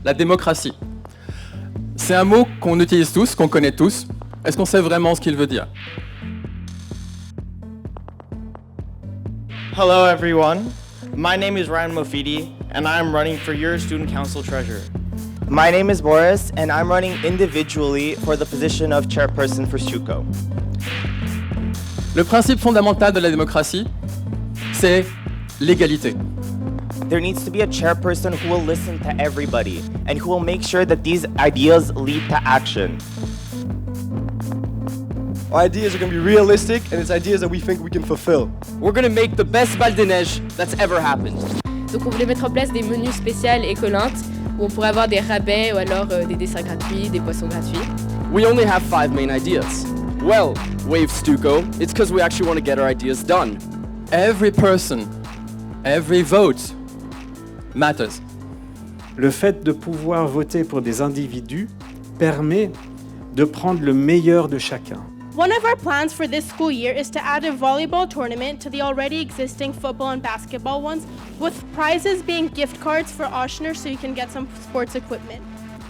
La démocratie. C'est un mot qu'on utilise tous, qu'on connaît tous. Est-ce qu'on sait vraiment ce qu'il veut dire? Hello everyone, my name is Ryan Mofidi and I am running for your student council treasurer. My name is Boris and I'm running individually for the position of chairperson for STUCO. Le principe fondamental de la démocratie, c'est l'égalité. There needs to be a chairperson who will listen to everybody and who will make sure that these ideas lead to action. Our ideas are going to be realistic and it's ideas that we think we can fulfill. We're going to make the best bal de neige that's ever happened. Donc on voulait mettre en place des menus spéciaux écolantes où on pourrait avoir des rabais ou alors des desserts gratuits, des boissons gratuits. We only have 5 main ideas. Well, wave Stuco, it's because we actually want to get our ideas done. Every person, every vote matters. Le fait de pouvoir voter pour des individus permet de prendre le meilleur de chacun. One of our plans for this school year is to add a volleyball tournament to the already existing football and basketball ones, with prizes being gift cards for Oshner so you can get some sports equipment.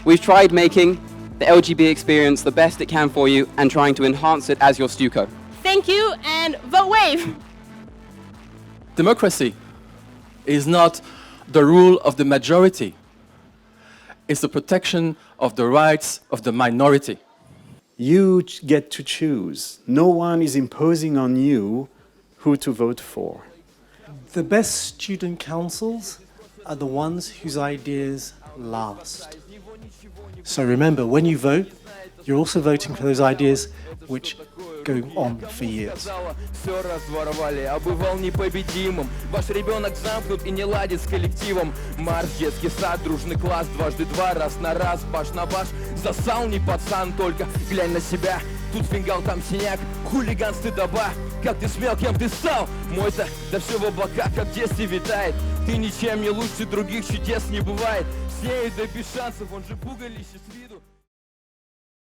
We've tried making the LGB experience the best it can for you and trying to enhance it as your Stuco. Thank you and vote WAVE! Democracy is not the rule of the majority. It's the protection of the rights of the minority. You get to choose. No one is imposing on you who to vote for. The best student councils are the ones whose ideas last. So remember, when you vote, you're also voting for those ideas which go on for years. Все разворовали, а бывал непобедимым. Ваш ребенок замкнут и не ладит с коллективом. Марш, детский сад, дружный класс, дважды два, раз на раз, баш на баш. Засал не пацан, только глянь на себя. Тут фингал, там синяк, хулиган стыдоба. Как ты смел, кем ты стал? Мой-то, да все в облаках, как в детстве витает. Ты ничем не лучше других, чудес не бывает. С нею да без шансов, он же пугалище с виду.